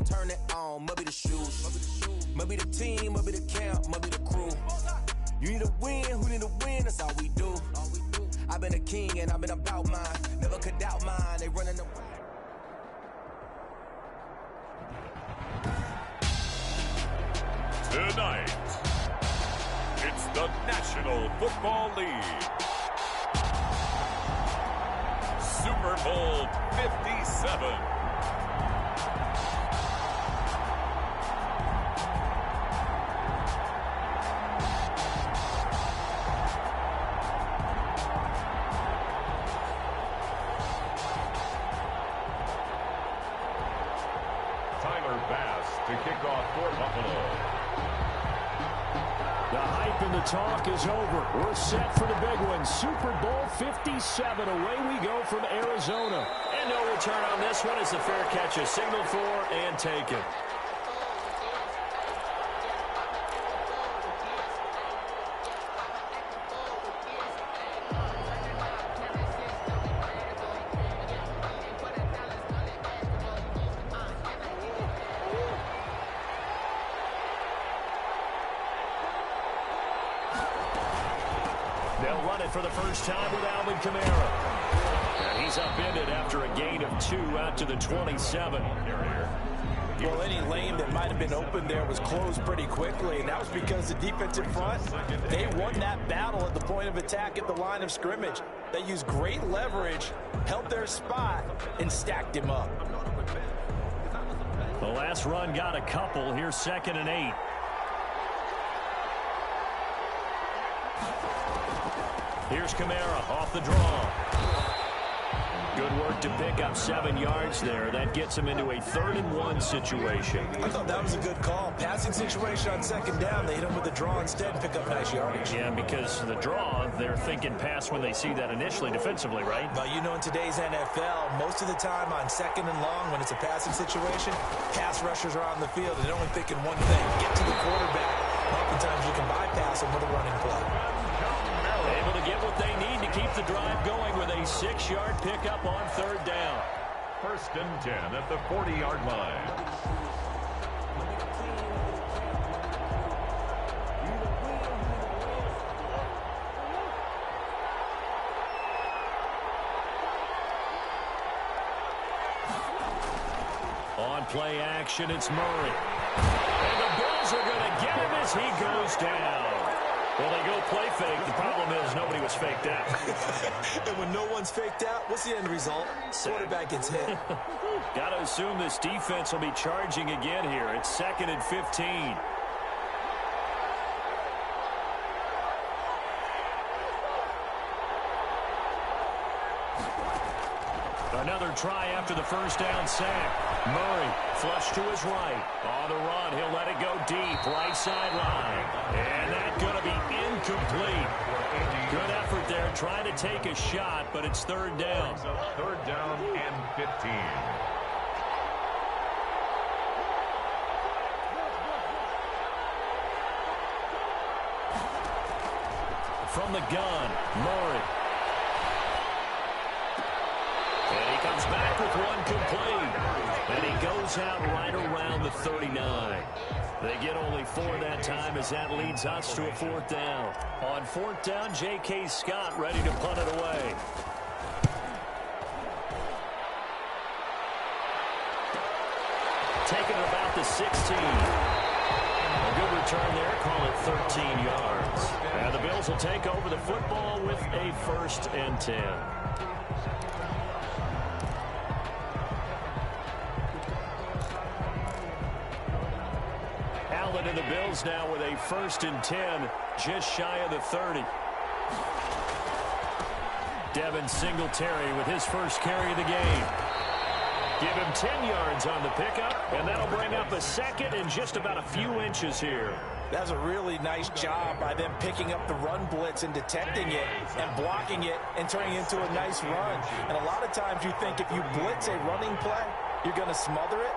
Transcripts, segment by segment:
on, turn it on, maybe the shoes. Maybe the team, maybe the camp, maybe the crew. You need a win, who need a win, that's all we do. I've been a king and I've been about mine. Never could doubt mine, they running the... Tonight, it's the National Football League. Super Bowl 57. To kick off for Buffalo. The hype and the talk is over. We're set for the big one. Super Bowl 57. Away we go from Arizona. And no return on this one as the fair catch is signaled for and taken. They'll run it for the first time with Alvin Kamara. And he's upended after a gain of 2 out to the 27. Well, any lane that might have been open there was closed pretty quickly, and that was because the defensive front, they won that battle at the point of attack at the line of scrimmage. They used great leverage, held their spot, and stacked him up. The last run got a couple. Here's 2nd and 8. Here's Kamara off the draw. Good work to pick up 7 yards there. That gets him into a 3rd and 1 situation. I thought that was a good call. Passing situation on 2nd down. They hit him with the draw instead and pick up nice yardage. Yeah, because the draw, they're thinking pass when they see that initially defensively, right? But you know, in today's NFL, most of the time on 2nd and long, when it's a passing situation, pass rushers are on the field and they're only thinking one thing, get to the quarterback. Oftentimes you can bypass them with a running play. Able to get what they need to keep the drive going with a 6-yard pickup on 3rd down. 1st and 10 at the 40-yard line. On play action, it's Murray. And the Bills are going to get him as he goes down. Well, they go play fake. The problem is nobody was faked out. And when no one's faked out, what's the end result? Quarterback gets hit. Got to assume this defense will be charging again here. It's 2nd and 15. Another try after the 1st down sack. Murray flush to his right. On the run, he'll let it go deep. Right sideline. And that's going to be incomplete. Good effort there trying to take a shot, but it's 3rd down. 3rd down and 15. From the gun, Murray. And he comes back with one complete. And he goes out right around the 39. They get only 4 that time as that leads us to a 4th down. On 4th down, J.K. Scott ready to punt it away. Taking it about the 16. A good return there, call it 13 yards. And the Bills will take over the football with a 1st and 10. Allen and the Bills now with a 1st and 10, just shy of the 30. Devin Singletary with his first carry of the game. Give him 10 yards on the pickup, and that'll bring up a 2nd and just about a few inches here. That's a really nice job by them picking up the run blitz and detecting it and blocking it and turning it into a nice run. And a lot of times you think if you blitz a running play, you're going to smother it.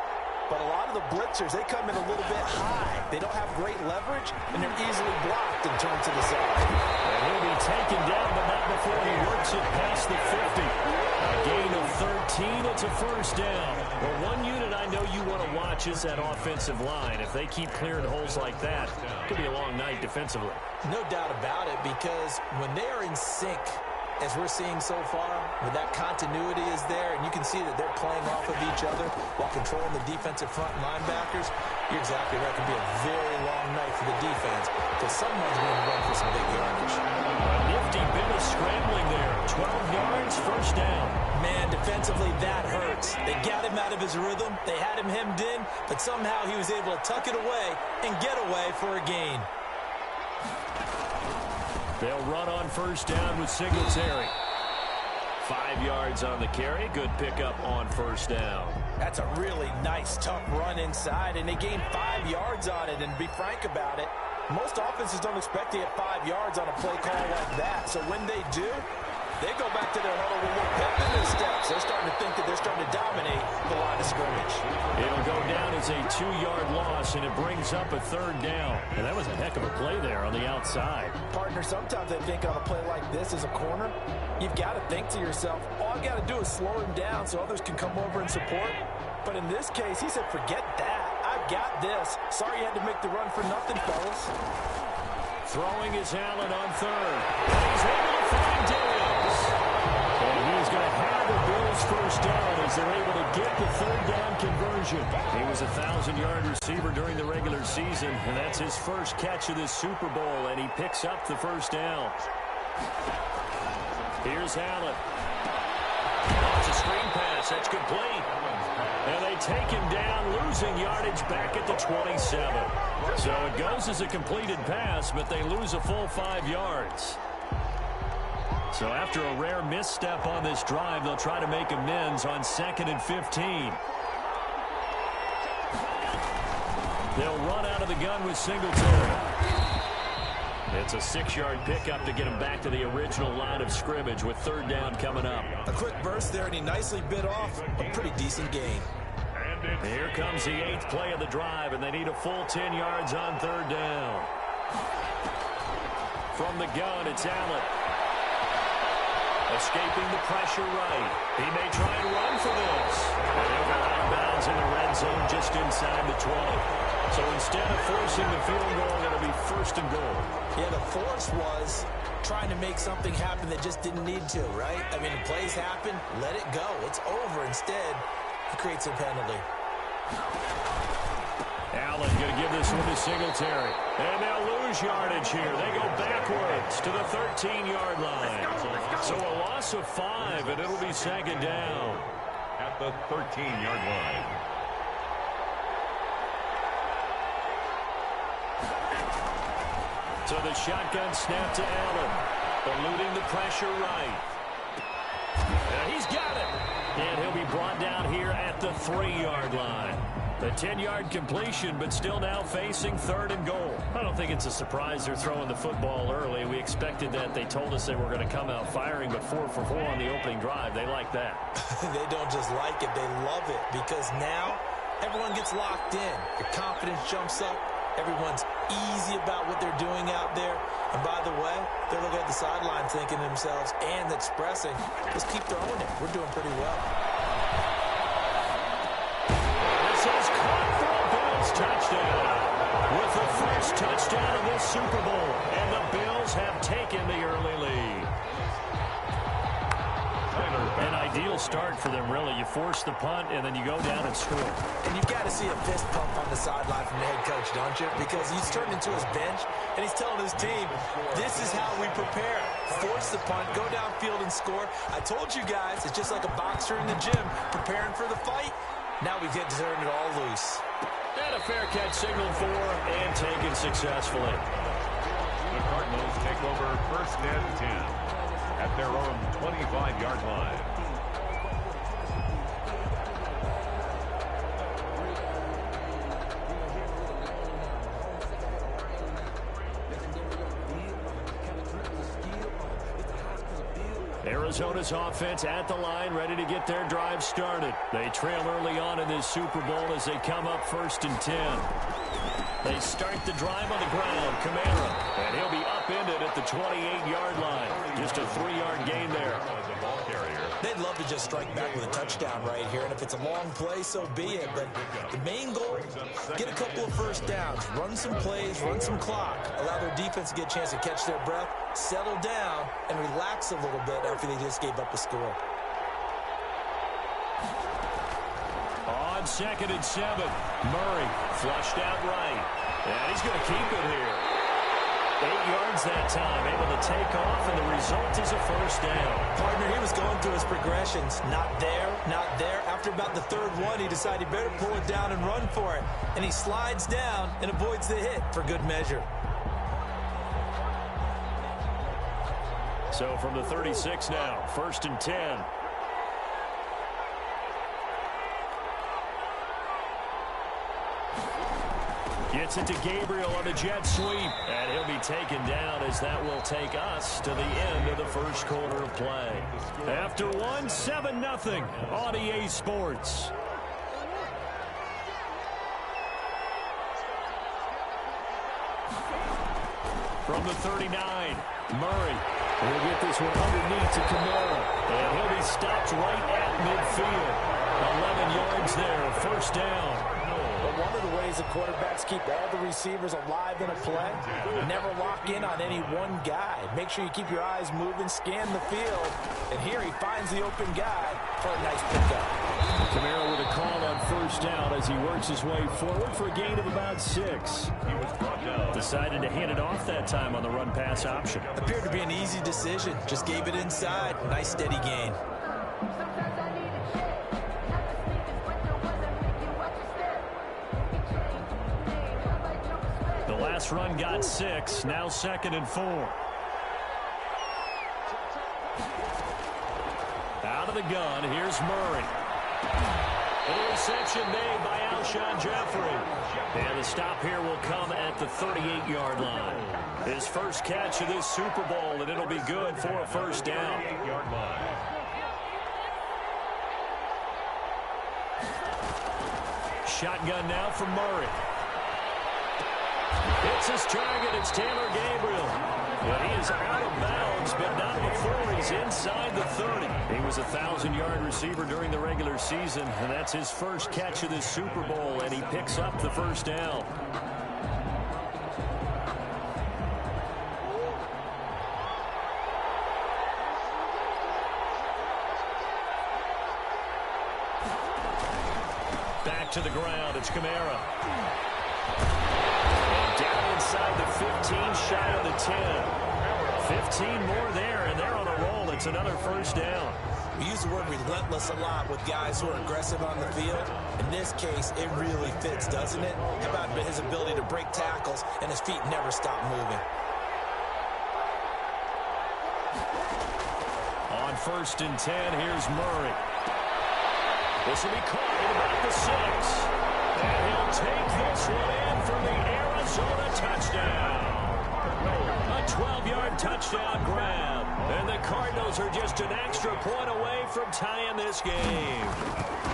But a lot of the blitzers, they come in a little bit high. They don't have great leverage, and they're easily blocked and turned to the side. And he'll be taken down, but not before he works it past the 50. A gain of 13. It's a first down. Well, one unit I know you want to watch is that offensive line. If they keep clearing holes like that, it could be a long night defensively. No doubt about it, because when they are in sync, as we're seeing so far, when that continuity is there, and you can see that they're playing off of each other while controlling the defensive front linebackers, you're exactly right. It can be a very long night for the defense, because someone's going to run for some big yardage. A nifty bit of scrambling there. 12 yards, first down. Man, defensively, that hurts. They got him out of his rhythm. They had him hemmed in, but somehow he was able to tuck it away and get away for a gain. They'll run on first down with Singletary. 5 yards on the carry. Good pickup on first down. That's a really nice, tough run inside, and they gained 5 yards on it. And to be frank about it, most offenses don't expect to get 5 yards on a play call like that. So when they do, they go back to their huddle with a pep in their steps. They're starting to think that they're starting to dominate the line of scrimmage. It'll go down as a 2-yard loss, and it brings up a third down. And that was a heck of a play there on the outside. Partner, sometimes I think on a play like this as a corner, you've got to think to yourself, all I've got to do is slow him down so others can come over and support. But in this case, he said, forget that. I've got this. Sorry you had to make the run for nothing, fellas. Throwing is Allen on third. And he's able to find Darius. And he's going to have the Bills first down as they're able to get the third down conversion. He was a 1,000-yard receiver during the regular season, and that's his first catch of this Super Bowl, and he picks up the first down. Here's Allen. It's a screen pass. That's complete. And they take him down, losing yardage back at the 27. So it goes as a completed pass, but they lose a full 5 yards. So after a rare misstep on this drive, they'll try to make amends on 2nd and 15. They'll run out of the gun with Singletary. It's a 6-yard pickup to get him back to the original line of scrimmage with third down coming up. A quick burst there, and he nicely bit off a pretty decent gain. Here comes the 8th play of the drive, and they need a full 10 yards on third down. From the gun, it's Allen. Escaping the pressure right. He may try and run for this. And he'll go out of bounds in the red zone just inside the 20. So instead of forcing the field goal, it'll be first and goal. Yeah, the force was trying to make something happen that just didn't need to, right? I mean, the plays happen, let it go. It's over. Instead, he creates a penalty. Allen going to give this one to Singletary. And they'll lose yardage here. They go backwards to the 13-yard line. So a loss of 5, and it'll be second down. At the 13-yard line. So the shotgun snap to Allen. Eluding the pressure right. And he's got it. And he'll be brought down here at the 3-yard line. A 10-yard completion, but still now facing third and goal. I don't think it's a surprise they're throwing the football early. We expected that. They told us they were going to come out firing, but 4 for 4 on the opening drive. They like that. They don't just like it, they love it, because now everyone gets locked in. Your confidence jumps up. Everyone's easy about what they're doing out there. And by the way, they're looking at the sideline thinking to themselves and expressing, let's keep throwing it. We're doing pretty well. This is caught for a Bills touchdown. With the first touchdown of this Super Bowl. And the Bills have taken the early lead. An ideal start for them, really. You force the punt, and then you go down and score. And you've got to see a fist pump on the sideline from the head coach, don't you? Because he's turned into his bench, and he's telling his team, this is how we prepare. Force the punt, go downfield and score. I told you guys, it's just like a boxer in the gym, preparing for the fight. Now we get to turn it all loose. And a fair catch signaled for and taken successfully. The Cardinals take over first and 10 at their own 25-yard line. Arizona's offense at the line, ready to get their drive started. They trail early on in this Super Bowl as they come up first and 10. They start the drive on the ground. Kamara, and he'll be upended at the 28-yard line. Just a 3-yard gain there. The ball carrier They'd love to just strike back with a touchdown right here, and if it's a long play, so be it. But the main goal, get a couple of first downs, run some plays, run some clock, allow their defense to get a chance to catch their breath, settle down, and relax a little bit after they just gave up a score. On 2nd and 7, Murray flushed out right, and he's going to keep it here. 8 yards that time, able to take off, and the result is a first down. Partner, he was going through his progressions. Not there, not there. After about the third one, he decided he better pull it down and run for it. And he slides down and avoids the hit for good measure. So from the 36 now, 1st and 10. Gets it to Gabriel on the jet sweep, and he'll be taken down as that will take us to the end of the first quarter of play. After one, 7-0 on EA Sports. From the 39, Murray will get this one underneath to Kamara, and he'll be stopped right at midfield. 11 yards there, first down. But one of the ways the quarterbacks keep all the receivers alive in a play, never lock in on any one guy. Make sure you keep your eyes moving, scan the field, and here he finds the open guy for a nice pickup. Kamara with a call on first down as he works his way forward for a gain of about 6. Decided to hand it off that time on the run-pass option. Appeared to be an easy decision. Just gave it inside. Nice steady gain. The last run got 6. Now 2nd and 4. Out of the gun, here's Murray. Interception made by Alshon Jeffrey. And the stop here will come at the 38-yard line. His first catch of this Super Bowl, and it'll be good for a first down. Shotgun now from Murray. It's his target. It's Taylor Gabriel. And he is out of bounds, but not before he's inside the 30. He was a 1,000-yard receiver during the regular season, and that's his first catch of this Super Bowl, and he picks up the first down. Back to the ground. It's Kamara. Down inside the 15, shy of the 10. 15 more there, and they're on a roll. It's another first down. We use the word relentless a lot with guys who are aggressive on the field. In this case, it really fits, doesn't it? How about his ability to break tackles, and his feet never stop moving. On 1st and 10, here's Murray. This will be caught at about the 6. And he'll take this one in for the Arizona touchdown. A 12-yard touchdown grab. And the Cardinals are just an extra point away from tying this game.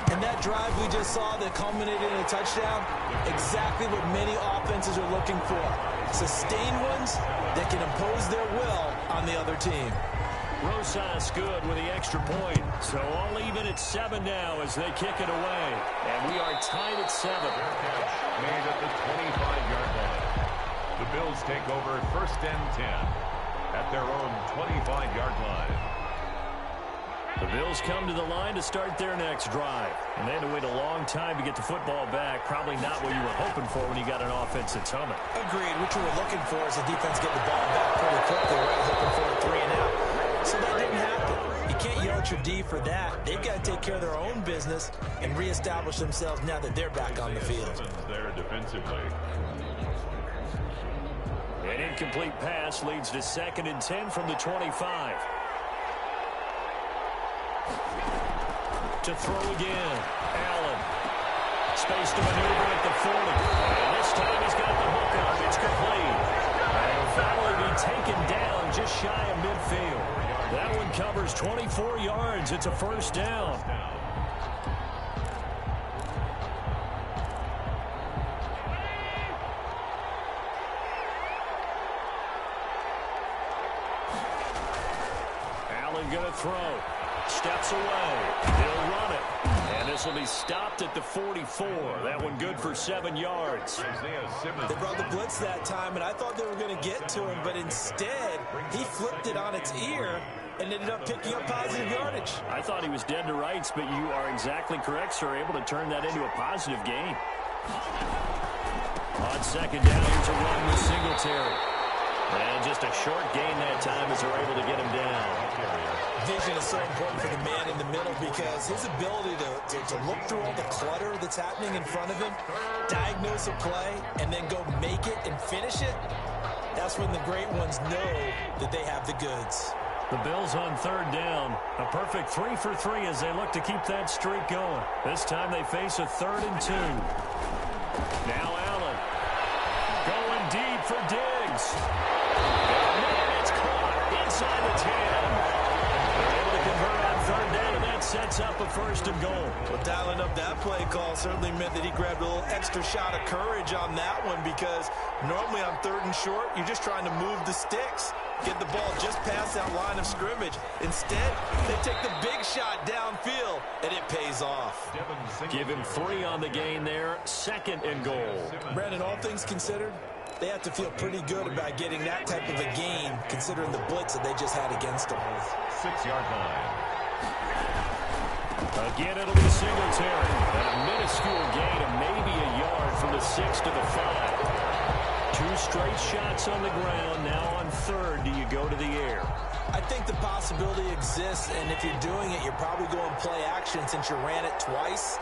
And that drive we just saw that culminated in a touchdown, exactly what many offenses are looking for. Sustained ones that can impose their will on the other team. Rosas good with the extra point. So all even at 7 now as they kick it away. And we are tied at 7. Made at the 25-yard line. The Bills take over 1st and 10 at their own 25-yard line. The Bills come to the line to start their next drive. And they had to wait a long time to get the football back. Probably not what you were hoping for when you got an offense that's humming. Agreed. What you were looking for is the defense get the ball back pretty quickly. We're hoping for a 3 and out. So that didn't happen. You can't yell at your D for that. They've got to take care of their own business and reestablish themselves now that they're back on the field. There defensively. An incomplete pass leads to 2nd and 10 from the 25. To throw again. Allen. Space to maneuver at the 40. And this time he's got the hook up. It's complete. And will finally be taken down just shy of midfield. That one covers 24 yards. It's a first down. Allen going to throw. steps away. He'll run it. And this will be stopped at the 44. That one good for 7 yards. They brought the blitz that time, and I thought they were going to get to him, but instead, he flipped it on its ear and ended up picking up positive yardage. I thought he was dead to rights, but you are exactly correct, sir. Able to turn that into a positive gain. On second down, here's a run with Singletary. And just a short gain that time as they're able to get him down. Vision is so important for the man in the middle because his ability to look through all the clutter that's happening in front of him, diagnose a play, and then go make it and finish it, that's when the great ones know that they have the goods. The Bills on third down. A perfect 3 for 3 as they look to keep that streak going. This time they face a 3rd and 2. Now Allen. Going deep for Diggs. And it's caught inside the 10. They're able to convert on third down, and that sets up a 1st and goal. Well, dialing up that play call certainly meant that he grabbed a little extra shot of courage on that one because normally on 3rd and short, you're just trying to move the sticks. Get the ball just past that line of scrimmage. Instead, they take the big shot downfield, and it pays off. Give him 3 on the gain there. 2nd and goal. Brandon, all things considered, they have to feel pretty good about getting that type of a gain, considering the blitz that they just had against them. 6-yard line. Again, it'll be Singletary. And a minuscule gain of maybe a yard from the 6 to the 5. 2 straight shots on the ground. Now on 3rd, do you go to the air? I think the possibility exists, and if you're doing it, you're probably going play action since you ran it twice.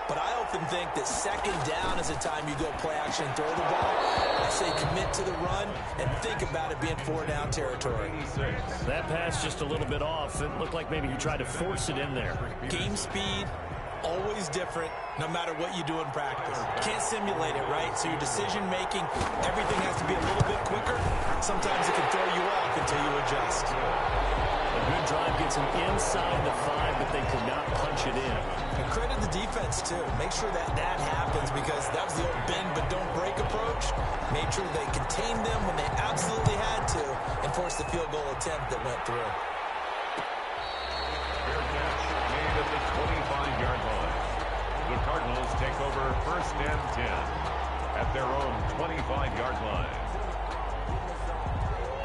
But I often think that 2nd down is the time you go play action and throw the ball. I say commit to the run and think about it being 4-down territory. That pass just a little bit off. It looked like maybe he tried to force it in there. Game speed, always different, no matter what you do in practice. Can't simulate it, right? So your decision-making, everything has to be a little bit quicker. Sometimes it can throw you off until you adjust. A good drive gets him inside the 5, but they could not punch it in. And credit the defense, too. Make sure that happens because that was the old bend but don't break approach. Made sure they contained them when they absolutely had to and forced the field goal attempt that went through. Fair catch made at the 25-yard line. The Cardinals take over 1st and 10 at their own 25-yard line.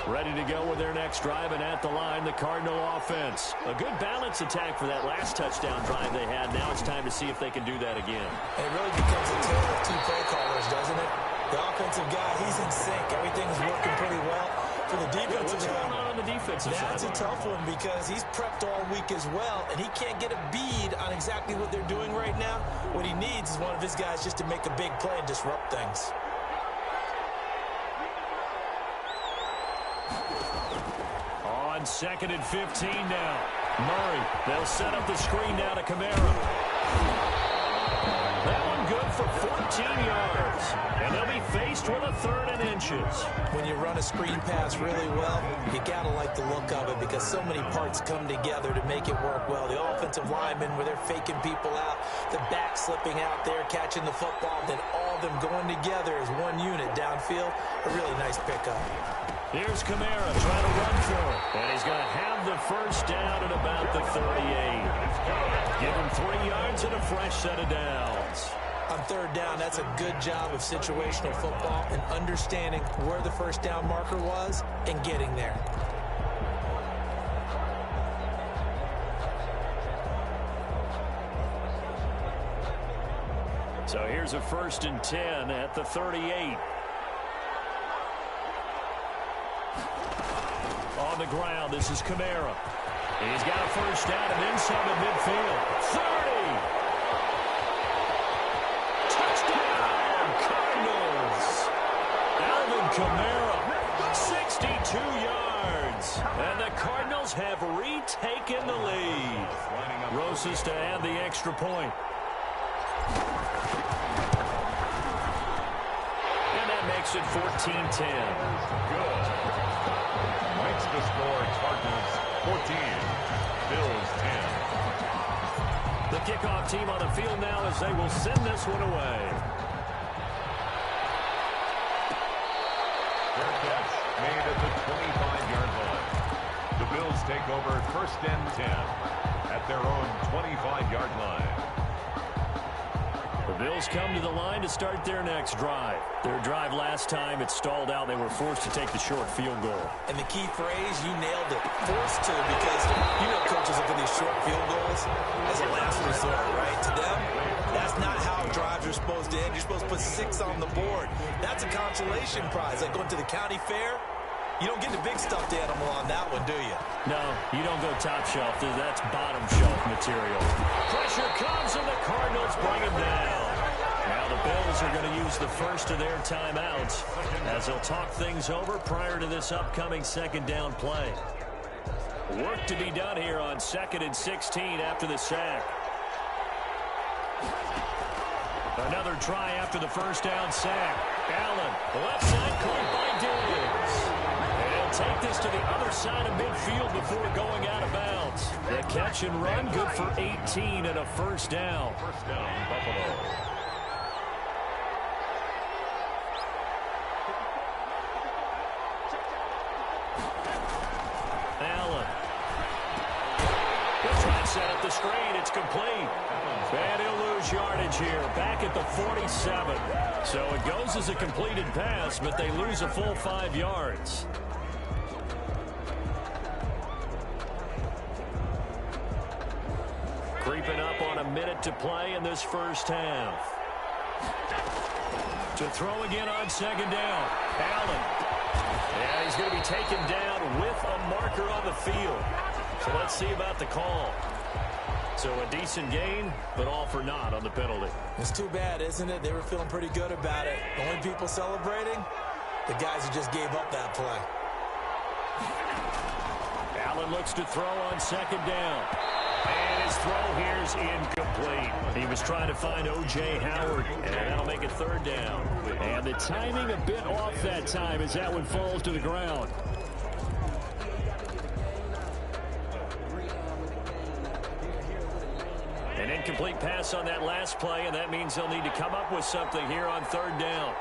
Ready to go with their next drive, and at the line, the Cardinal offense. A good balance attack for that last touchdown drive they had. Now it's time to see if they can do that again. It really becomes a tale of 2 play callers, doesn't it? The offensive guy, he's in sync. Everything is working pretty well. For the defensive What's going on the defensive side? That's a tough one because he's prepped all week as well, and he can't get a bead on exactly what they're doing right now. What he needs is one of his guys just to make a big play and disrupt things. On 2nd and 15 now. Murray, they'll set up the screen now to Kamara. That one good for 14 yards. And they'll be faced with a 3rd and inches. When you run a screen pass really well, you got to like the look of it because so many parts come together to make it work well. The offensive linemen where they're faking people out, the back slipping out there, catching the football, then all of them going together as one unit downfield. A really nice pickup. Here's Kamara trying to run for it. And he's going to have the 1st down at about the 38. Give him 3 yards and a fresh set of downs. On 3rd down, that's a good job of situational football and understanding where the 1st down marker was and getting there. So here's a 1st and 10 at the 38. On the ground, this is Kamara. He's got a 1st down and inside of midfield. 30! Touchdown, Cardinals! Alvin Kamara, 62 yards. And the Cardinals have retaken the lead. Rosas to add the extra point. And that makes it 14-10. Good. Makes the score Cardinals 14, Bills 10. The kickoff team on the field now as they will send this one away. Fair catch made at the 25-yard line. The Bills take over 1st and 10 at their own 25-yard line. The Bills come to the line to start their next drive. Their drive last time, it stalled out. They were forced to take the short field goal. And the key phrase, you nailed it. Forced to, because you know coaches look at these short field goals as a last resort, right? To them, that's not how drives are supposed to end. You're supposed to put 6 on the board. That's a consolation prize. Like going to the county fair, you don't get the big stuffed animal on that one, do you? No, you don't go top shelf. That's bottom shelf material. Pressure comes, and the Cardinals bring him down. Now the Bills are going to use the first of their timeouts as they'll talk things over prior to this upcoming second down play. Work to be done here on 2nd and 16 after the sack. Another try after the first down sack. Allen, left side caught by Diggs. Take this to the other side of midfield before going out of bounds. The catch and run, good for 18 and a first down. First down, Buffalo. Allen. He'll try and set up the screen. It's complete. And he'll lose yardage here, back at the 47. So it goes as a completed pass, but they lose a full 5 yards. Creeping up on a minute to play in this first half. To throw again on second down. Allen. Yeah, he's going to be taken down with a marker on the field. So let's see about the call. So a decent gain, but all for naught on the penalty. It's too bad, isn't it? They were feeling pretty good about it. The only people celebrating, the guys who just gave up that play. Allen looks to throw on second down. And his throw here is incomplete. He was trying to find O.J. Howard, and that'll make it third down. And the timing a bit off that time as that one falls to the ground. An incomplete pass on that last play, and that means they'll need to come up with something here on third down.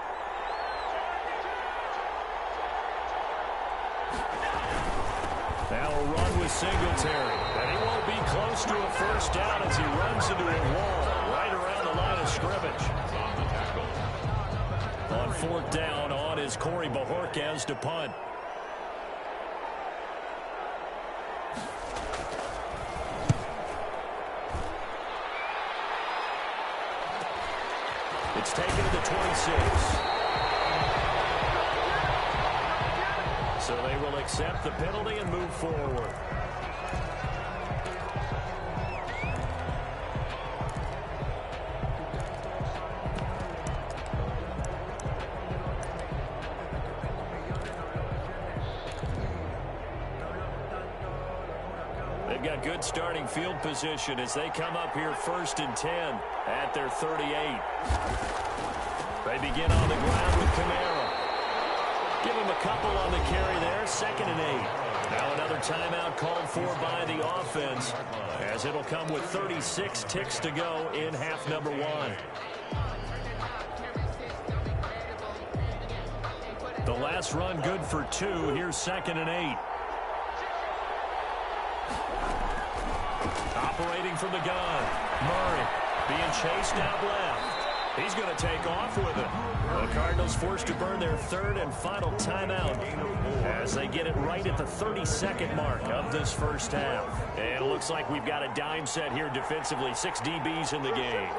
Now a run with Singletary. And he won't be close to a first down as he runs into a wall right around the line of scrimmage. On fourth down, on is Corey Bajorquez to punt. It's taken to the 26. So they will accept the penalty and move forward. They've got good starting field position as they come up here 1st and 10 at their 38. They begin on the ground with Kamara. Give him a couple on the carry there, 2nd and 8. Now another timeout called for by the offense as it'll come with 36 ticks to go in half number 1. The last run good for 2. Here's 2nd and 8. Operating from the gun. Murray being chased out left. He's going to take off with it. The Cardinals forced to burn their 3rd and final timeout as they get it right at the 32nd mark of this first half. And it looks like we've got a dime set here defensively. 6 DBs in the game.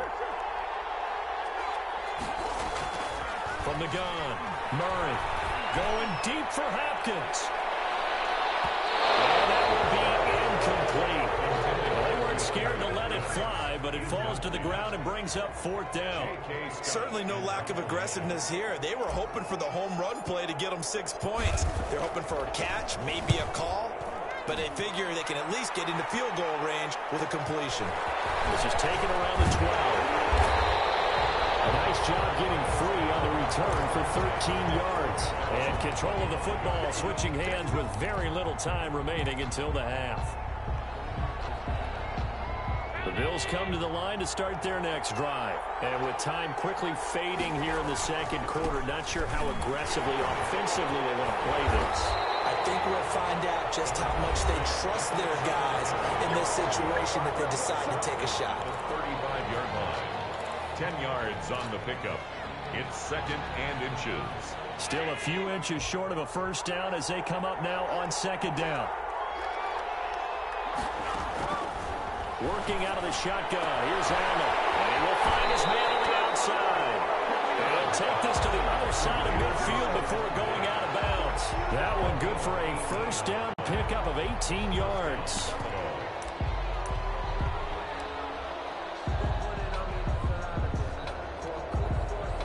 From the gun, Murray going deep for Hopkins. And that will be incomplete. They weren't scared to let it fly, but it falls to the ground and brings up 4th down. Certainly no lack of aggressiveness here. They were hoping for the home run play to get them 6 points. They're hoping for a catch, maybe a call, but they figure they can at least get into field goal range with a completion. This is taken around the 12. A nice job getting free on the return for 13 yards. And control of the football, switching hands with very little time remaining until the half. The Bills come to the line to start their next drive. And with time quickly fading here in the second quarter, not sure how aggressively, offensively they want to play this. I think we'll find out just how much they trust their guys in this situation that they decide to take a shot. The 35-yard line. 10 yards on the pickup. It's 2nd and inches. Still a few inches short of a first down as they come up now on 2nd down. Working out of the shotgun. Here's Allen. And he will find his man on the outside. And he'll take this to the other side of midfield before going out of bounds. That one good for a first down pickup of 18 yards.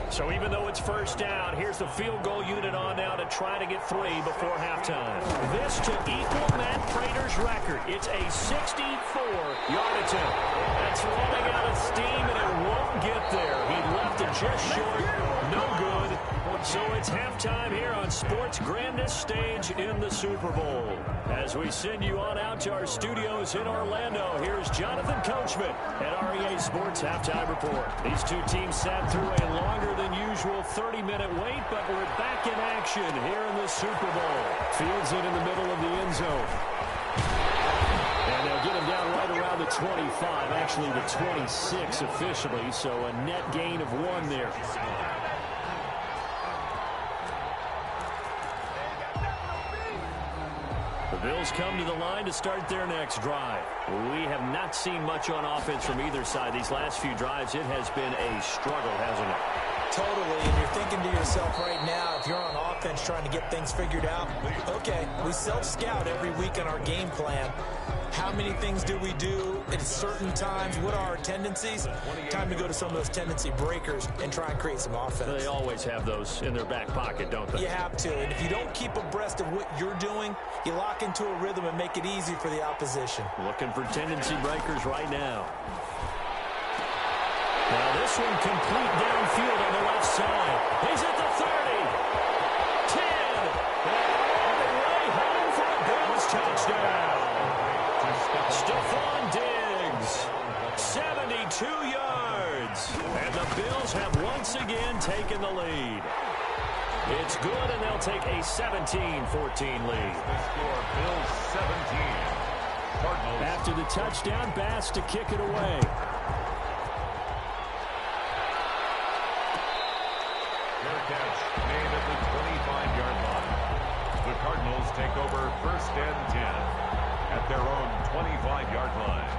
So even though it's first down, here's the field goal unit on now to try to get 3 before halftime. This to equal Matt Prater's record. It's a 64-yard attempt. That's running out of steam, and it won't get there. He left it just short. No good. So it's halftime here on sports' grandest stage in the Super Bowl. As we send you on out to our studios in Orlando, here's Jonathan Coachman at REA Sports Halftime Report. These two teams sat through a longer than usual 30-minute wait, but we're back in action here in the Super Bowl. Fields it in the middle of the end zone. And they'll get him down right around the 25, actually the 26 officially, so a net gain of 1 there. The Bills come to the line to start their next drive. We have not seen much on offense from either side. These last few drives, it has been a struggle, hasn't it? Totally, and you're thinking to yourself right now, if you're on offense trying to get things figured out, okay, we self-scout every week on our game plan. How many things do we do at certain times? What are our tendencies? Time to go to some of those tendency breakers and try and create some offense. They always have those in their back pocket, don't they? You have to, and if you don't keep abreast of what you're doing, you lock into a rhythm and make it easy for the opposition. Looking for tendency breakers right now. Now this one complete downfield on the left side. He's at the 30. 10. On the way home for a Bills touchdown. Stephon Diggs. 72 yards. And the Bills have once again taken the lead. It's good, and they'll take a 17-14 lead. The score, Bills 17. Cardinals. After the touchdown, Bass to kick it away. Catch made at the 25-yard line. The Cardinals take over 1st and 10 at their own 25-yard line.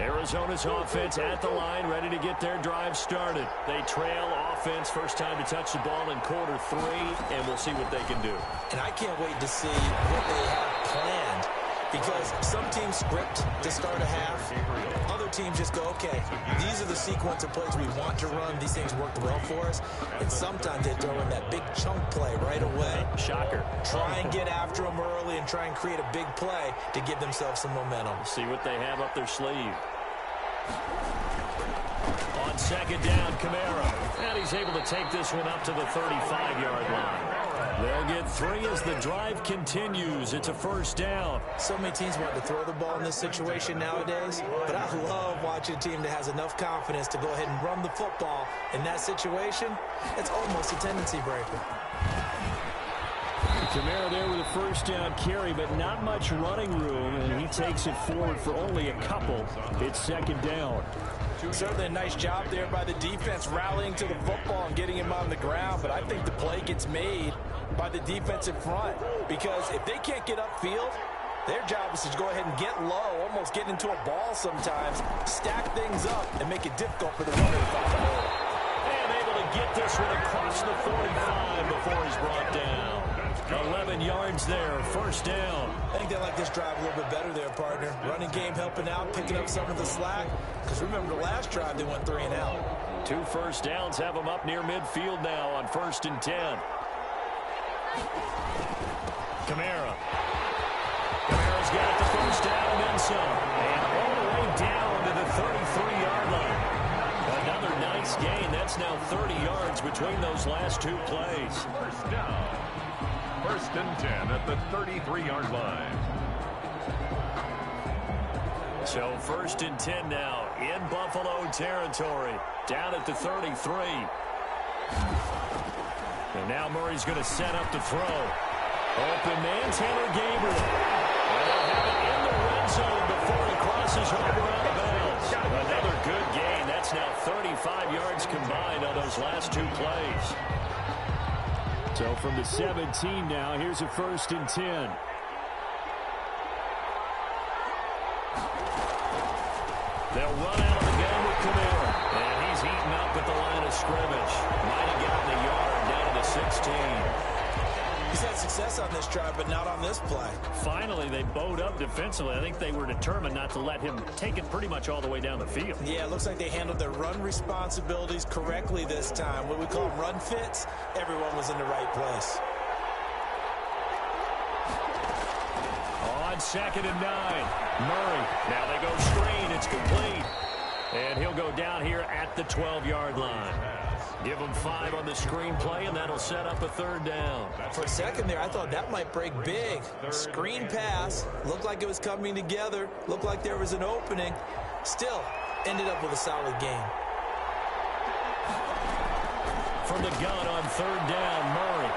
Arizona's offense at the line, ready to get their drive started. They trail offense, first time to touch the ball in quarter 3, and we'll see what they can do. And I can't wait to see what they have planned, because some teams script to start a half. Other teams just go, okay, these are the sequence of plays we want to run. These things worked well for us. And sometimes they throw in that big chunk play right away. Shocker. Try and get after them early and try and create a big play to give themselves some momentum. See what they have up their sleeve. On 2nd down, Kamara. And he's able to take this one up to the 35-yard line. They'll get 3 as the drive continues. It's a first down. So many teams want to throw the ball in this situation nowadays, but I love watching a team that has enough confidence to go ahead and run the football in that situation. It's almost a tendency breaker. Kamara there with a first down carry, but not much running room, and he takes it forward for only a couple. It's 2nd down. Certainly a nice job there by the defense rallying to the football and getting him on the ground, but I think the play gets made by the defensive front, because if they can't get upfield, their job is to go ahead and get low, almost get into a ball sometimes, stack things up, and make it difficult for the runner to find the hole. And able to get this one across the 45 before he's brought down. 11 yards there, first down. I think they like this drive a little bit better there, partner. Running game helping out, picking up some of the slack. Because remember the last drive, they went 3 and out. 2 first downs have them up near midfield now on 1st and 10. Kamara's got the first down and then some. And all the way down to the 33-yard line. Another nice gain. That's now 30 yards between those last 2 plays. First down. 1st and 10 at the 33-yard line. So 1st and 10 now in Buffalo territory. Down at the 33. And now Murray's going to set up the throw. Open man, Taylor Gabriel. And they'll have it in the red zone before he crosses over out of bounds. Another good gain. That's now 35 yards combined on those last two plays. So from the 17 now, here's a 1st and 10. They'll run out of the gun with Kamara. And he's eaten up at the line of scrimmage. Might have gotten a yard down to the 16. He's had success on this drive, but not on this play. Finally, they bowed up defensively. I think they were determined not to let him take it pretty much all the way down the field. Yeah, it looks like they handled their run responsibilities correctly this time. What we call them run fits, everyone was in the right place. On 2nd and 9, Murray. Now they go screen. It's complete. And he'll go down here at the 12-yard line. Give him 5 on the screen play, and that'll set up a 3rd down. For a second there, I thought that might break big. Screen pass. Looked like it was coming together. Looked like there was an opening. Still, ended up with a solid game. From the gun on 3rd down, Murray.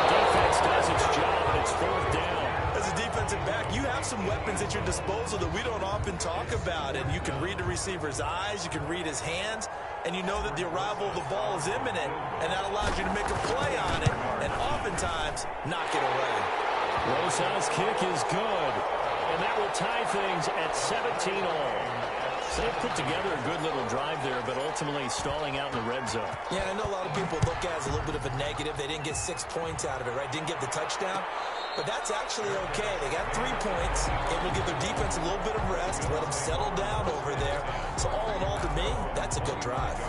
Defense does its job, and it's 4th down. As a defensive back, you have some weapons at your disposal that we don't often talk about. And you can read the receiver's eyes, you can read his hands, and you know that the arrival of the ball is imminent, and that allows you to make a play on it, and oftentimes knock it away. Rosas' kick is good, and that will tie things at 17 all. So they put together a good little drive there, but ultimately stalling out in the red zone. Yeah, I know a lot of people look at it as a little bit of a negative. They didn't get 6 points out of it, right? Didn't get the touchdown. But that's actually okay. They got 3 points. It will give their defense a little bit of rest, let them settle down over there. So all in all, to me, that's a good drive.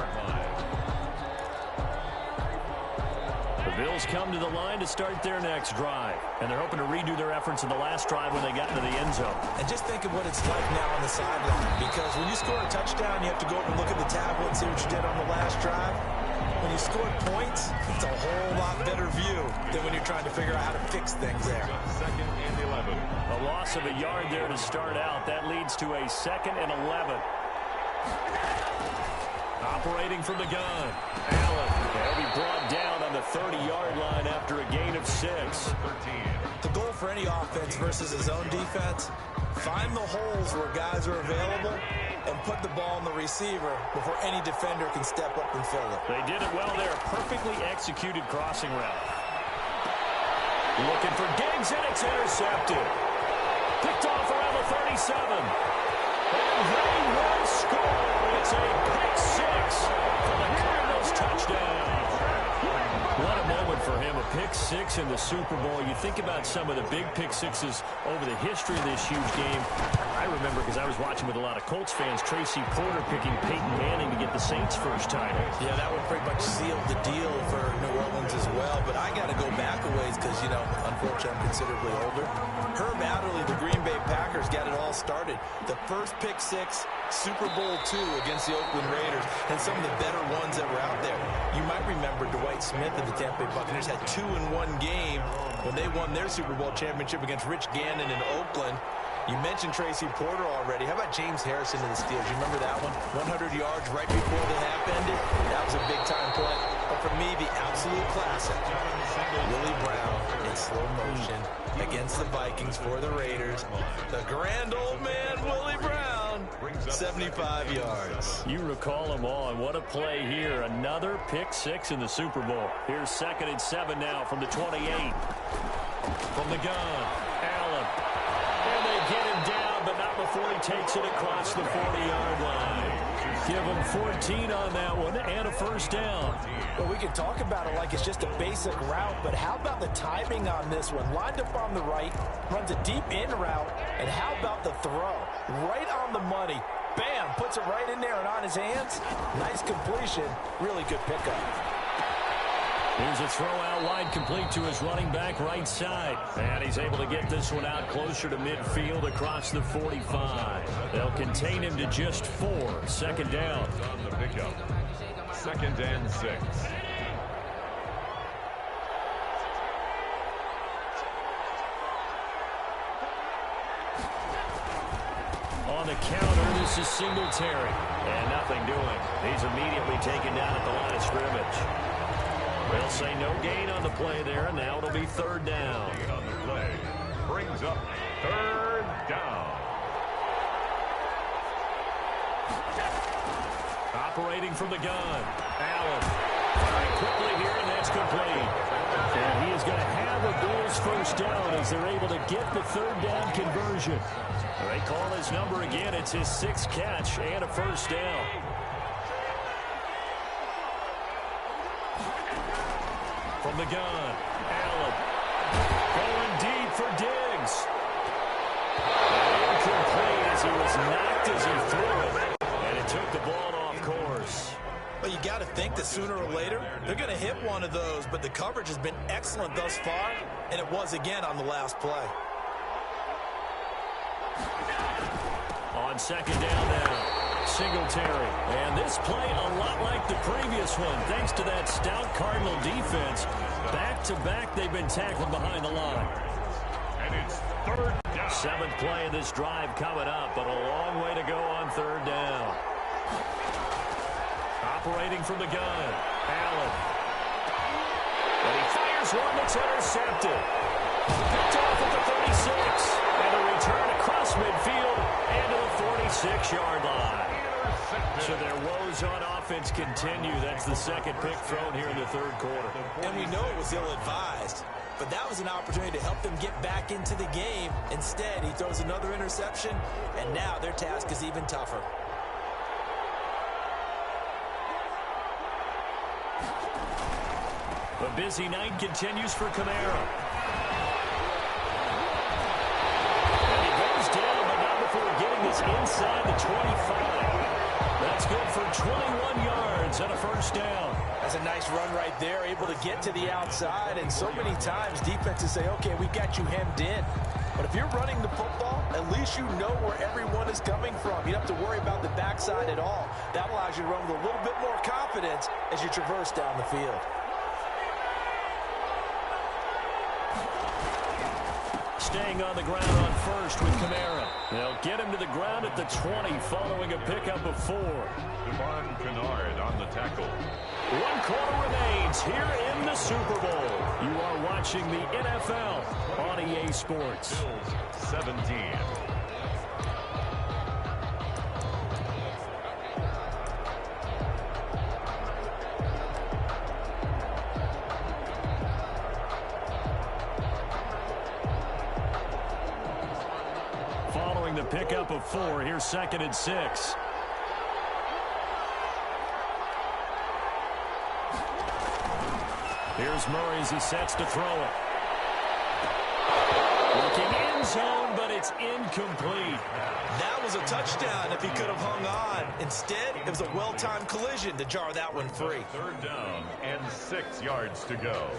The Bills come to the line to start their next drive. And they're hoping to redo their efforts in the last drive when they got into the end zone. And just think of what it's like now on the sideline. Because when you score a touchdown, you have to go over and look at the tablet and see what you did on the last drive. When you score points, it's a whole lot better view than when you're trying to figure out how to fix things there. 2nd and 11. A loss of a yard there to start out. That leads to a 2nd and 11. Operating from the gun. Allen. They'll be brought down on the 30-yard line after a gain of 6. 13. The goal for any offense versus a zone defense, find the holes where guys are available and put the ball on the receiver before any defender can step up and fill it. They did it well there. Perfectly executed crossing route. Looking for Diggs, and it's intercepted. Picked off around the 37. And they will score. It's a pick 6 for the Cardinals touchdown. What a moment for him, a pick 6 in the Super Bowl. You think about some of the big pick 6s over the history of this huge game. I remember, because I was watching with a lot of Colts fans, Tracy Porter picking Peyton Manning to get the Saints' first title. Yeah, that would pretty much seal the deal for New Orleans as well. But I got to go back a ways because, you know, unfortunately I'm considerably older. Herb Adderley, the Green Bay Packers, got it all started. The first pick 6, Super Bowl II against the Oakland Raiders, and some of the better ones that were out there. You might remember Dwight Smith of the Tampa Bay Buccaneers had 2 in one game when they won their Super Bowl championship against Rich Gannon in Oakland. You mentioned Tracy Porter already. How about James Harrison to the Steelers? You remember that one? 100 yards right before the half ended. That was a big-time play. But for me, the absolute classic, Willie Brown in slow motion against the Vikings for the Raiders. The grand old man, Willie Brown, 75 yards. You recall them all, and what a play here. Another pick 6 in the Super Bowl. Here's 2nd and 7 now from the 28. From the gun, Allen. And they get him down, but not before he takes it across the 40-yard line. Give him 14 on that one and a first down. Well, we can talk about it like it's just a basic route, but how about the timing on this one? Lined up on the right, runs a deep in route, and how about the throw? Right on the money. Bam, puts it right in there and on his hands. Nice completion. Really good pickup. Here's a throw out wide, complete to his running back right side. And he's able to get this one out closer to midfield across the 45. They'll contain him to just 4. 2nd down. On the pickup. 2nd and 6. On the counter, this This is Singletary. And nothing doing. He's immediately taken down at the line of scrimmage. They'll say no gain on the play there, and now it'll be third down. Gain on the play brings up third down. Operating from the gun. Allen. Firing quickly here, and that's complete. And he is going to have a Bills first down as they're able to get the third down conversion. They call his number again. It's his 6th catch and a first down. From the gun, Allen. Going deep for Diggs. Incomplete as he was knocked as he threw it. And it took the ball off course. Well, you got to think that sooner or later, they're going to hit one of those, but the coverage has been excellent thus far, and it was again on the last play. On second down now, Singletary. And this play a lot like the previous one, thanks to that stout Cardinal defense. Back-to-back, they've been tackled behind the line. And it's third down. 7th play of this drive coming up, but a long way to go on third down. Operating from the gun, Allen. And he fires one that's intercepted. Picked off at the 36. And a return across midfield and to the 46-yard line. So their woes on offense continue. That's the second pick thrown here in the third quarter. And we know it was ill-advised, but that was an opportunity to help them get back into the game. Instead, he throws another interception, and now their task is even tougher. A busy night continues for Kamara. And he goes down, but not before getting this inside the 25. That's good for 21 yards and a first down. That's a nice run right there, able to get to the outside. And so many times defenses say, okay, we've got you hemmed in. But if you're running the football, at least you know where everyone is coming from. You don't have to worry about the backside at all. That allows you to run with a little bit more confidence as you traverse down the field. Staying on the ground on first with Kamara. They'll get him to the ground at the 20 following a pickup of 4. Devon Kennard on the tackle. 1 quarter remains here in the Super Bowl. You are watching the NFL on EA Sports. Bills 17. Following the pickup of 4, here's 2nd and 6. Here's Murray as he sets to throw it. Looking end zone, but it's incomplete. That was a touchdown if he could have hung on. Instead, it was a well-timed collision to jar that one free. Third down and 6 yards to go.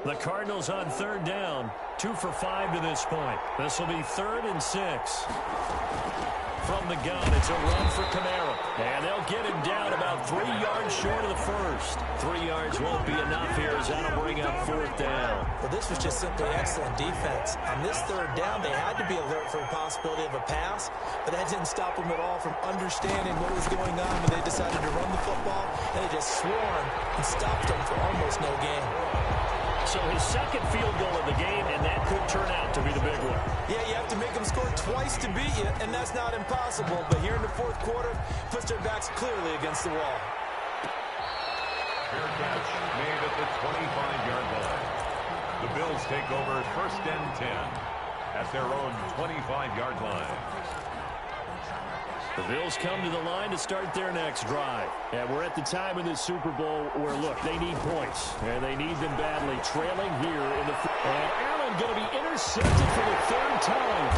The Cardinals on third down, 2 for 5 to this point. This will be 3rd and 6. From the gun, it's a run for Kamara. And they'll get him down about 3 yards short of the first. 3 yards won't be enough here as that'll bring up 4th down. Well, this was just simply excellent defense. On this third down, they had to be alert for the possibility of a pass, but that didn't stop them at all from understanding what was going on when they decided to run the football, and they just swarmed and stopped them for almost no gain. So his 2nd field goal of the game, and that could turn out to be the big one. Yeah, you have to make them score twice to beat you, and that's not impossible. But here in the 4th quarter, puts their backs clearly against the wall. Fair catch made at the 25-yard line. The Bills take over 1st and 10 at their own 25-yard line. The Bills come to the line to start their next drive. And we're at the time in this Super Bowl where, look, they need points. And they need them badly, trailing here in the... And Allen going to be intercepted for the 3rd time.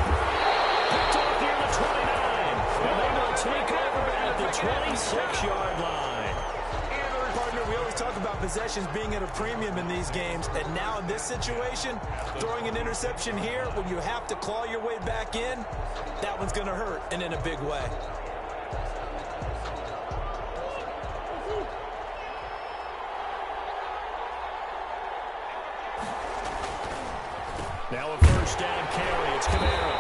Picked off near the 29. And they will take over at the 26-yard line. Partner, we always talk about possessions being at a premium in these games. And now in this situation, throwing an interception here when you have to claw your way back in, that one's going to hurt, and in a big way. Now a first down carry. It's Kamara.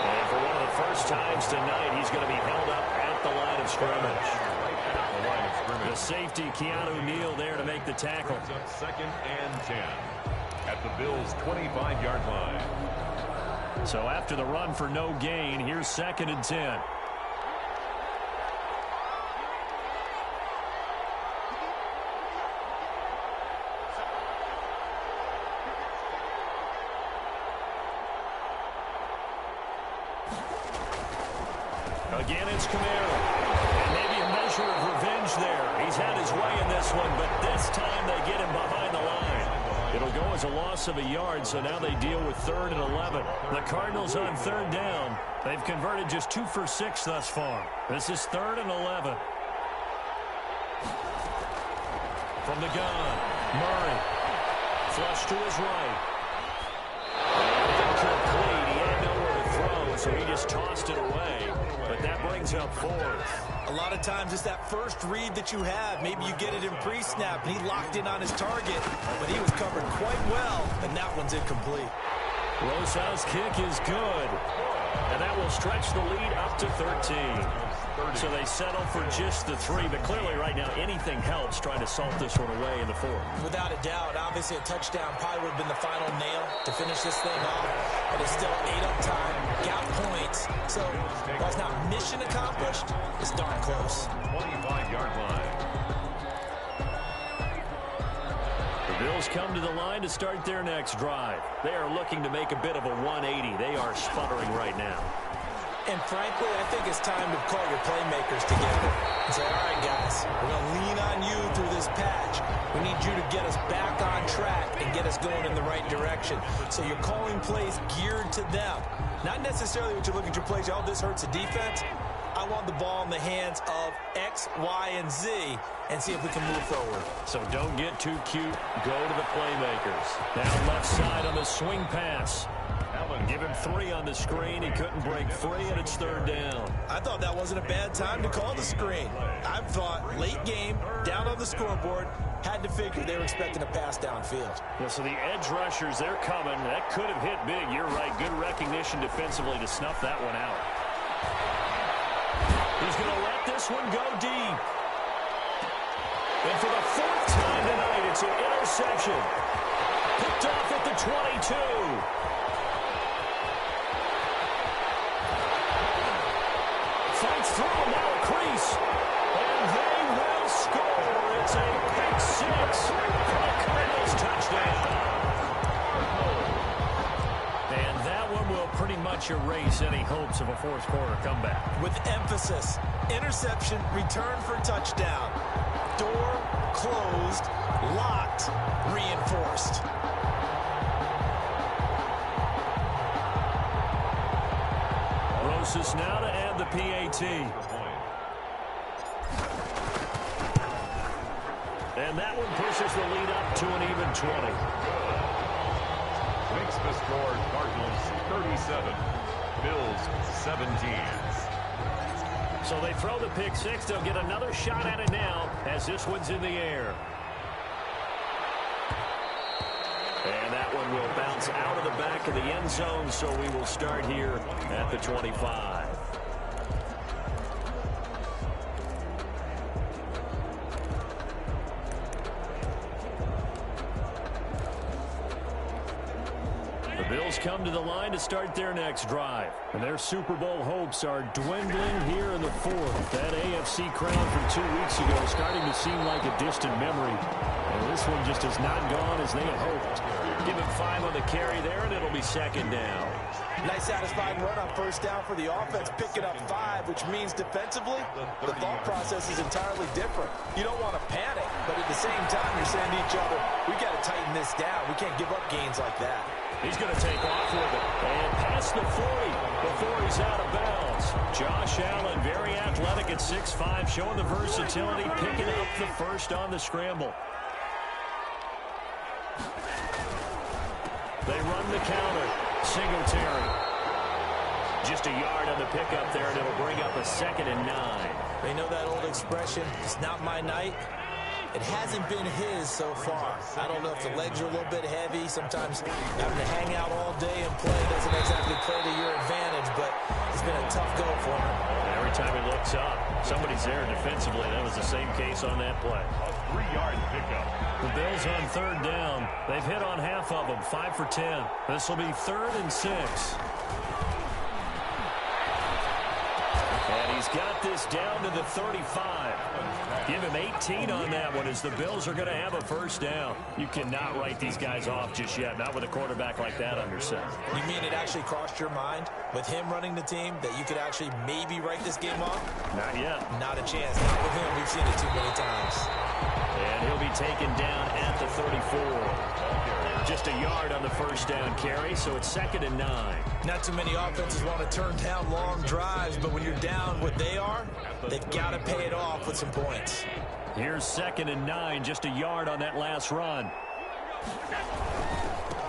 And for one of the first times tonight, he's going to be held up at the line of scrimmage. The safety, Keanu Neal, there to make the tackle. Up 2nd and 10 at the Bills' 25-yard line. So after the run for no gain, here's 2nd and 10. Again, it's Kamara. And maybe a measure of revenge there. He's had his way in this one, but this time they get him behind the line. It'll go as a loss of a yard, so now they deal with 3rd and 11. The Cardinals on 3rd down. They've converted just 2 for 6 thus far. This is 3rd and 11. From the gun, Murray. Flush to his right. Incomplete. He had nowhere to throw, so he just tossed it away. But that brings up 4th. A lot of times it's that first read that you have. Maybe you get it in pre-snap, and he locked in on his target, but he was covered quite well, and that one's incomplete. Rosau's kick is good, and that will stretch the lead up to 13. So they settle for just the 3, but clearly right now anything helps trying to salt this one away in the 4th. Without a doubt, obviously a touchdown probably would have been the final nail to finish this thing off, but it's still 8 up time, got points, so while it's not mission accomplished, it's darn close. 25-yard line. The Bills come to the line to start their next drive. They are looking to make a bit of a 180. They are sputtering right now. And frankly, I think it's time to call your playmakers together and say, all right, guys, we're going to lean on you through this patch. We need you to get us back on track and get us going in the right direction. So you're calling plays geared to them. Not necessarily what you look at your plays, oh, this hurts the defense. I want the ball in the hands of X, Y, and Z and see if we can move forward. So don't get too cute. Go to the playmakers. Now left side on the swing pass. Give him 3 on the screen. He couldn't break free, and it's 3rd down. I thought that wasn't a bad time to call the screen. I thought late game, down on the scoreboard, had to figure they were expecting a pass downfield. Yeah, so the edge rushers, they're coming. That could have hit big. You're right. Good recognition defensively to snuff that one out. He's going to let this one go deep. And for the 4th time tonight, it's an interception. Picked off at the 22. Fights through, now a crease, and they will score. It's a pick 6 for the Cardinals touchdown. And that one will pretty much erase any hopes of a 4th quarter comeback. With emphasis, interception, return for touchdown. Door closed, locked, reinforced. Rosas now to add the PAT. And that one pushes the lead up to an even 20. Makes the score Cardinals 37, Bills 17. So they throw the pick 6. They'll get another shot at it now as this one's in the air. And that one will bounce out of the back of the end zone, so we will start here at the 25. The Bills come to the line to start their next drive. And their Super Bowl hopes are dwindling here in the 4th. That AFC crown from 2 weeks ago is starting to seem like a distant memory. And this one just has not gone as they had hoped. Give him 5 on the carry there, and it'll be 2nd down. Nice satisfying run on 1st down for the offense, picking up 5, which means defensively, the thought process is entirely different. You don't want to panic, but at the same time, you're saying to each other, we got to tighten this down. We can't give up gains like that. He's going to take off with it and pass the 40 before he's out of bounds. Josh Allen, very athletic at 6'5", showing the versatility, picking up the 1st on the scramble. They run the counter. Singletary. Just a yard on the pickup there, and it'll bring up a 2nd and 9. They know that old expression, it's not my night. It hasn't been his so far. I don't know if the legs are a little bit heavy. Sometimes having to hang out all day and play doesn't exactly play to your advantage, but it's been a tough go for him. Every time he looks up, somebody's there defensively. That was the same case on that play. A 3-yard pickup. The Bills on third down. They've hit on half of them, 5 for 10. This will be 3rd and 6. And he's got this down to the 35. Give him 18 on that one as the Bills are going to have a first down. You cannot write these guys off just yet, not with a quarterback like that under center. You mean it actually crossed your mind with him running the team that you could actually maybe write this game off? Not yet. Not a chance. Not with him. We've seen it too many times. And he'll be taken down at the 34. Just a yard on the first down carry, so it's 2nd and 9. Not too many offenses want to turn down long drives, but when you're down what they are, they've got to pay it off with some points. Here's 2nd and 9, just a yard on that last run.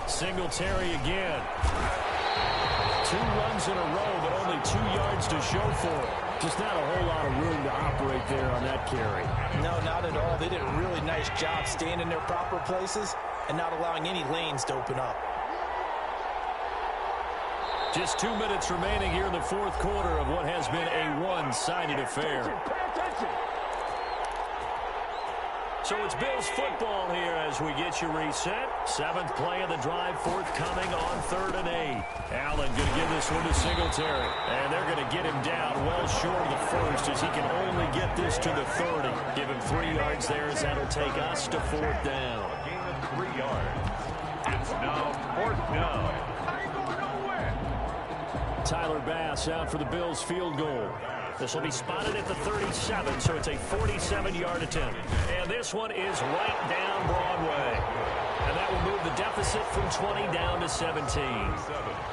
Singletary again. 2 runs in a row, but only 2 yards to show for it. Just not a whole lot of room to operate there on that carry. No, not at all. They did a really nice job staying in their proper places and not allowing any lanes to open up. Just 2 minutes remaining here in the 4th quarter of what has been a one-sided affair. So it's Bills football here as we get you reset. 7th play of the drive forthcoming on 3rd and 8. Allen going to give this one to Singletary. And they're going to get him down well short of the first as he can only get this to the 30. Give him 3 yards there as that'll take us to 4th down. A gain of 3 yards. It's now 4th down. Tyler Bass out for the Bills field goal. This will be spotted at the 37, so it's a 47-yard attempt. And this one is right down Broadway. And that will move the deficit from 20 down to 17.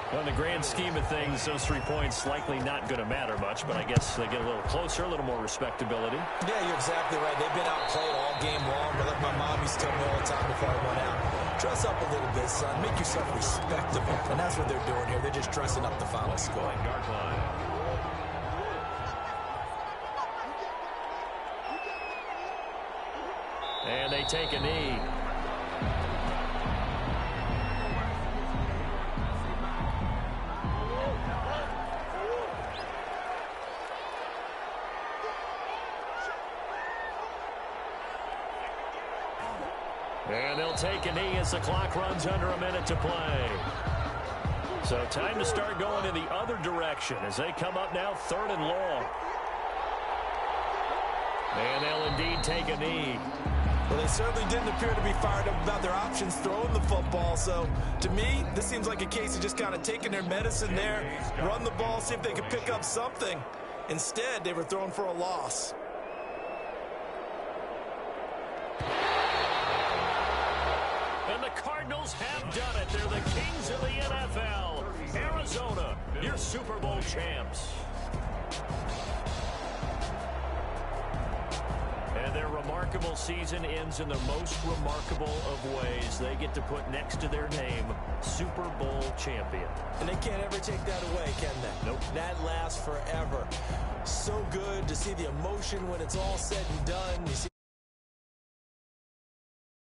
Well, in the grand scheme of things, those 3 points likely not going to matter much, but I guess they get a little closer, a little more respectability. Yeah, you're exactly right. They've been outplayed all game long, but like my mom used to tell me all the time before I went out, dress up a little bit, son. Make yourself respectable. And that's what they're doing here. They're just dressing up the final score. And they take a knee. And they'll take a knee as the clock runs under a minute to play. So time to start going in the other direction as they come up now 3rd and long. And they'll indeed take a knee. Well, they certainly didn't appear to be fired up about their options throwing the football. So, to me, this seems like a case of just kind of taking their medicine there, run the ball, see if they could pick up something. Instead, they were throwing for a loss. And the Cardinals have done it. They're the kings of the NFL. Arizona, your Super Bowl champs. And their remarkable season ends in the most remarkable of ways. They get to put next to their name, Super Bowl champion. And they can't ever take that away, can they? Nope. That lasts forever. So good to see the emotion when it's all said and done. You see